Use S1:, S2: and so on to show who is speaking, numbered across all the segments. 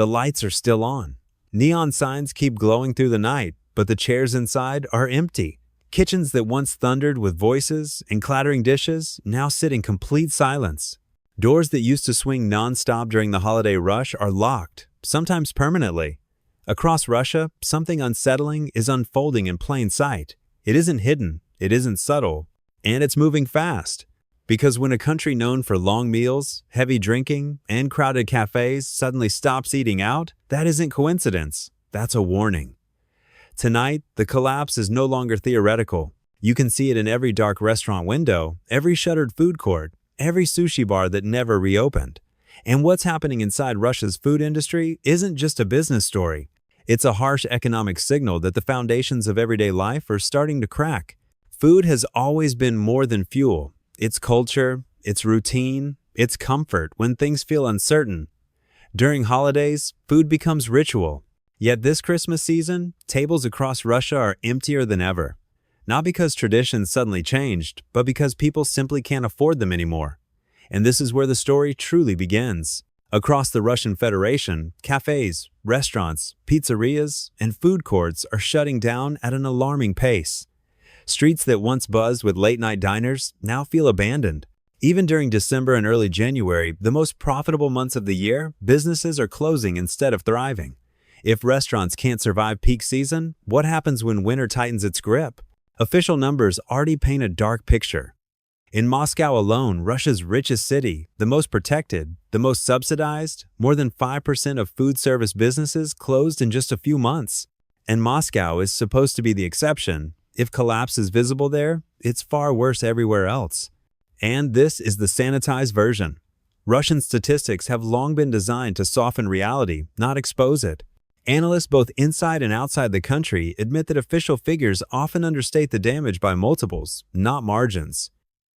S1: The lights are still on. Neon signs keep glowing through the night, but the chairs inside are empty. Kitchens that once thundered with voices and clattering dishes now sit in complete silence. Doors that used to swing non-stop during the holiday rush are locked, sometimes permanently. Across Russia, something unsettling is unfolding in plain sight. It isn't hidden, it isn't subtle, and it's moving fast. Because when a country known for long meals, heavy drinking, and crowded cafés suddenly stops eating out, that isn't coincidence. That's a warning. Tonight, the collapse is no longer theoretical. You can see it in every dark restaurant window, every shuttered food court, every sushi bar that never reopened. And what's happening inside Russia's food industry isn't just a business story. It's a harsh economic signal that the foundations of everyday life are starting to crack. Food has always been more than fuel. It's culture, it's routine, it's comfort when things feel uncertain. During holidays, food becomes ritual. Yet this Christmas season, tables across Russia are emptier than ever. Not because traditions suddenly changed, but because people simply can't afford them anymore. And this is where the story truly begins. Across the Russian Federation, cafés, restaurants, pizzerias, and food courts are shutting down at an alarming pace. Streets that once buzzed with late-night diners now feel abandoned. Even during December and early January, the most profitable months of the year, businesses are closing instead of thriving. If restaurants can't survive peak season, what happens when winter tightens its grip? Official numbers already paint a dark picture. In Moscow alone, Russia's richest city, the most protected, the most subsidized, more than 5% of food service businesses closed in just a few months. And Moscow is supposed to be the exception. If collapse is visible there, it's far worse everywhere else. And this is the sanitized version. Russian statistics have long been designed to soften reality, not expose it. Analysts both inside and outside the country admit that official figures often understate the damage by multiples, not margins.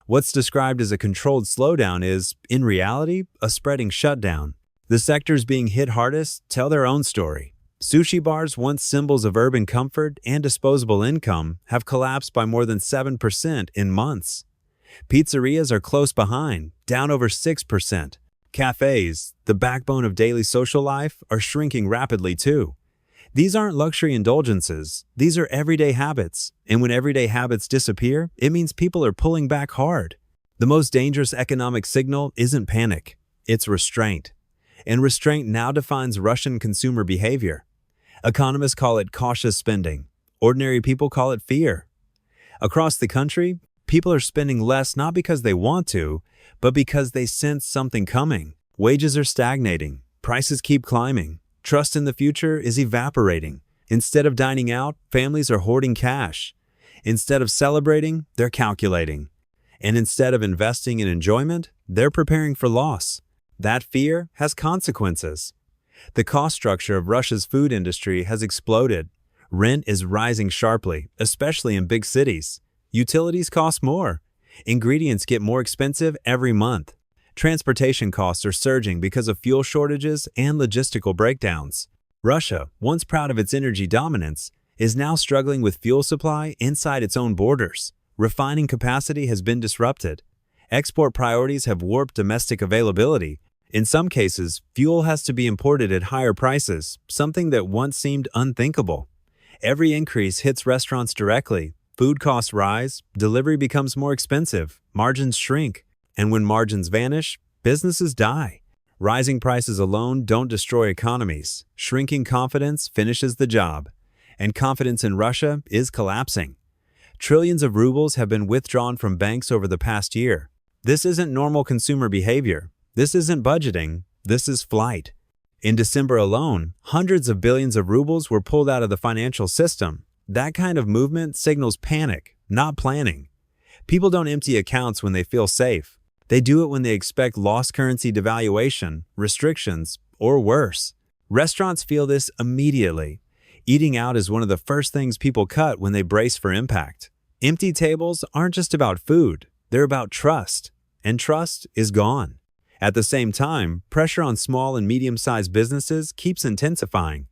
S1: What's described as a controlled slowdown is, in reality, a spreading shutdown. The sectors being hit hardest tell their own story. Sushi bars, once symbols of urban comfort and disposable income, have collapsed by more than 7% in months. Pizzerias are close behind, down over 6%. Cafés, the backbone of daily social life, are shrinking rapidly too. These aren't luxury indulgences, these are everyday habits. And when everyday habits disappear, it means people are pulling back hard. The most dangerous economic signal isn't panic, it's restraint. And restraint now defines Russian consumer behavior. Economists call it cautious spending. Ordinary people call it fear. Across the country, people are spending less not because they want to, but because they sense something coming. Wages are stagnating. Prices keep climbing. Trust in the future is evaporating. Instead of dining out, families are hoarding cash. Instead of celebrating, they're calculating. And instead of investing in enjoyment, they're preparing for loss. That fear has consequences. The cost structure of Russia's food industry has exploded. Rent is rising sharply, especially in big cities. Utilities cost more. Ingredients get more expensive every month. Transportation costs are surging because of fuel shortages and logistical breakdowns. Russia, once proud of its energy dominance, is now struggling with fuel supply inside its own borders. Refining capacity has been disrupted. Export priorities have warped domestic availability. In some cases, fuel has to be imported at higher prices, something that once seemed unthinkable. Every increase hits restaurants directly. Food costs rise, delivery becomes more expensive, margins shrink, and when margins vanish, businesses die. Rising prices alone don't destroy economies. Shrinking confidence finishes the job. And confidence in Russia is collapsing. Trillions of rubles have been withdrawn from banks over the past year. This isn't normal consumer behavior. This isn't budgeting, this is flight. In December alone, hundreds of billions of rubles were pulled out of the financial system. That kind of movement signals panic, not planning. People don't empty accounts when they feel safe. They do it when they expect lost currency devaluation, restrictions, or worse. Restaurants feel this immediately. Eating out is one of the first things people cut when they brace for impact. Empty tables aren't just about food, they're about trust. And trust is gone. At the same time, pressure on small and medium-sized businesses keeps intensifying.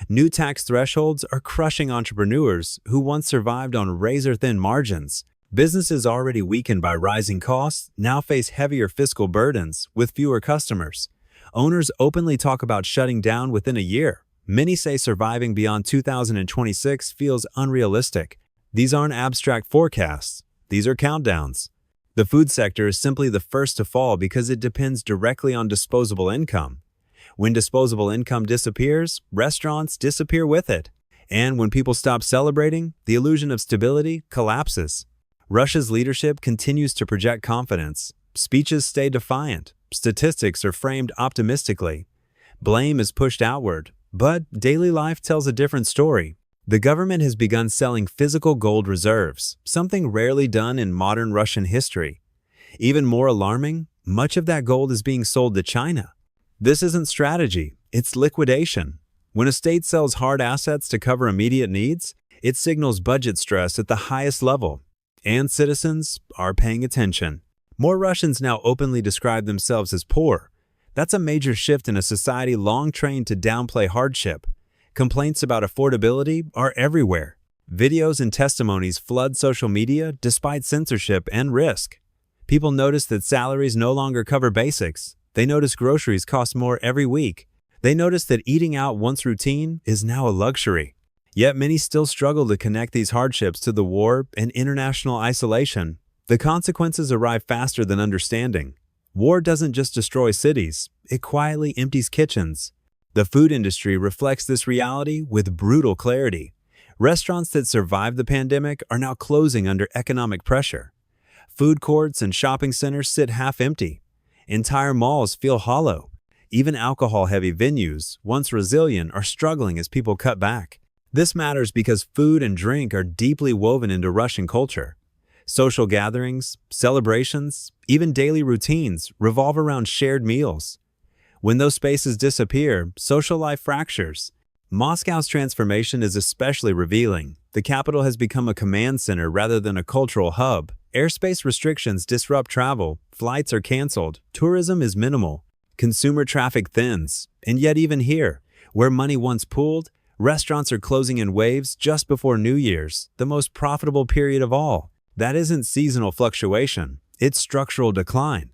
S1: New tax thresholds are crushing entrepreneurs who once survived on razor-thin margins. Businesses already weakened by rising costs now face heavier fiscal burdens with fewer customers. Owners openly talk about shutting down within a year. Many say surviving beyond 2026 feels unrealistic. These aren't abstract forecasts. These are countdowns. The food sector is simply the first to fall because it depends directly on disposable income. When disposable income disappears, restaurants disappear with it. And when people stop celebrating, the illusion of stability collapses. Russia's leadership continues to project confidence. Speeches stay defiant. Statistics are framed optimistically. Blame is pushed outward. But daily life tells a different story. The government has begun selling physical gold reserves, something rarely done in modern Russian history. Even more alarming, much of that gold is being sold to China. This isn't strategy, it's liquidation. When a state sells hard assets to cover immediate needs, it signals budget stress at the highest level. And citizens are paying attention. More Russians now openly describe themselves as poor. That's a major shift in a society long trained to downplay hardship. Complaints about affordability are everywhere. Videos and testimonies flood social media despite censorship and risk. People notice that salaries no longer cover basics. They notice groceries cost more every week. They notice that eating out once routine is now a luxury. Yet many still struggle to connect these hardships to the war and international isolation. The consequences arrive faster than understanding. War doesn't just destroy cities, it quietly empties kitchens. The food industry reflects this reality with brutal clarity. Restaurants that survived the pandemic are now closing under economic pressure. Food courts and shopping centers sit half empty. Entire malls feel hollow. Even alcohol-heavy venues, once resilient, are struggling as people cut back. This matters because food and drink are deeply woven into Russian culture. Social gatherings, celebrations, even daily routines revolve around shared meals. When those spaces disappear, social life fractures. Moscow's transformation is especially revealing. The capital has become a command center rather than a cultural hub. Airspace restrictions disrupt travel, flights are canceled, tourism is minimal, consumer traffic thins. And yet even here, where money once pooled, restaurants are closing in waves just before New Year's, the most profitable period of all. That isn't seasonal fluctuation, it's structural decline.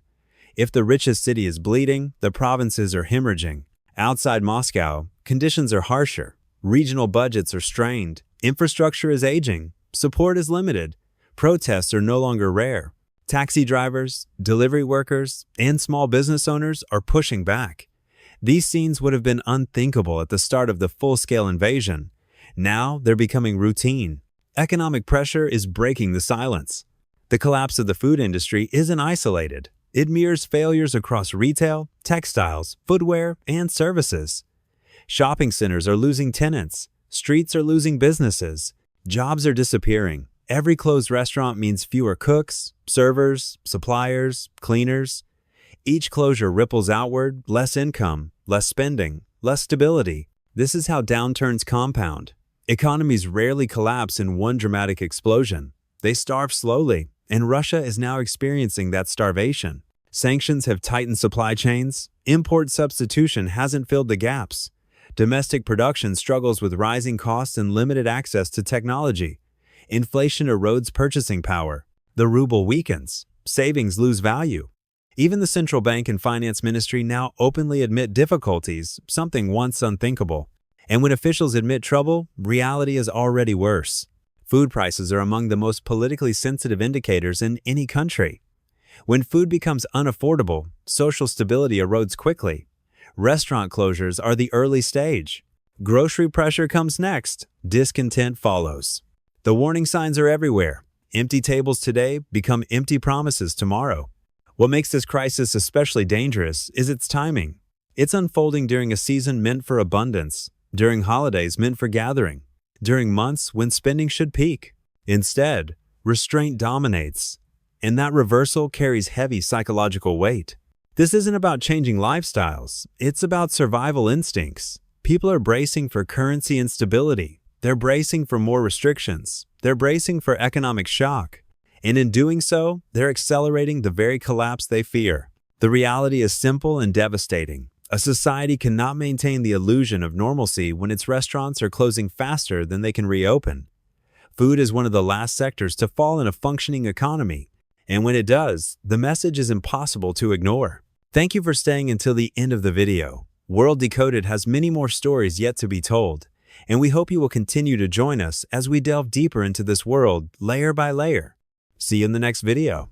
S1: If the richest city is bleeding, the provinces are hemorrhaging. Outside Moscow, conditions are harsher. Regional budgets are strained. Infrastructure is aging. Support is limited. Protests are no longer rare. Taxi drivers, delivery workers, and small business owners are pushing back. These scenes would have been unthinkable at the start of the full-scale invasion. Now they're becoming routine. Economic pressure is breaking the silence. The collapse of the food industry isn't isolated. It mirrors failures across retail, textiles, footwear, and services. Shopping centers are losing tenants. Streets are losing businesses. Jobs are disappearing. Every closed restaurant means fewer cooks, servers, suppliers, cleaners. Each closure ripples outward, less income, less spending, less stability. This is how downturns compound. Economies rarely collapse in one dramatic explosion. They starve slowly, and Russia is now experiencing that starvation. Sanctions have tightened supply chains. Import substitution hasn't filled the gaps. Domestic production struggles with rising costs and limited access to technology. Inflation erodes purchasing power. The ruble weakens. Savings lose value. Even the central bank and finance ministry now openly admit difficulties, something once unthinkable. And when officials admit trouble, reality is already worse. Food prices are among the most politically sensitive indicators in any country. When food becomes unaffordable, social stability erodes quickly. Restaurant closures are the early stage. Grocery pressure comes next. Discontent follows. The warning signs are everywhere. Empty tables today become empty promises tomorrow. What makes this crisis especially dangerous is its timing. It's unfolding during a season meant for abundance, during holidays meant for gathering, during months when spending should peak. Instead, restraint dominates, and that reversal carries heavy psychological weight. This isn't about changing lifestyles, it's about survival instincts. People are bracing for currency instability. They're bracing for more restrictions. They're bracing for economic shock. And in doing so, they're accelerating the very collapse they fear. The reality is simple and devastating. A society cannot maintain the illusion of normalcy when its restaurants are closing faster than they can reopen. Food is one of the last sectors to fall in a functioning economy, and when it does, the message is impossible to ignore. Thank you for staying until the end of the video. World Decoded has many more stories yet to be told, and we hope you will continue to join us as we delve deeper into this world layer by layer. See you in the next video.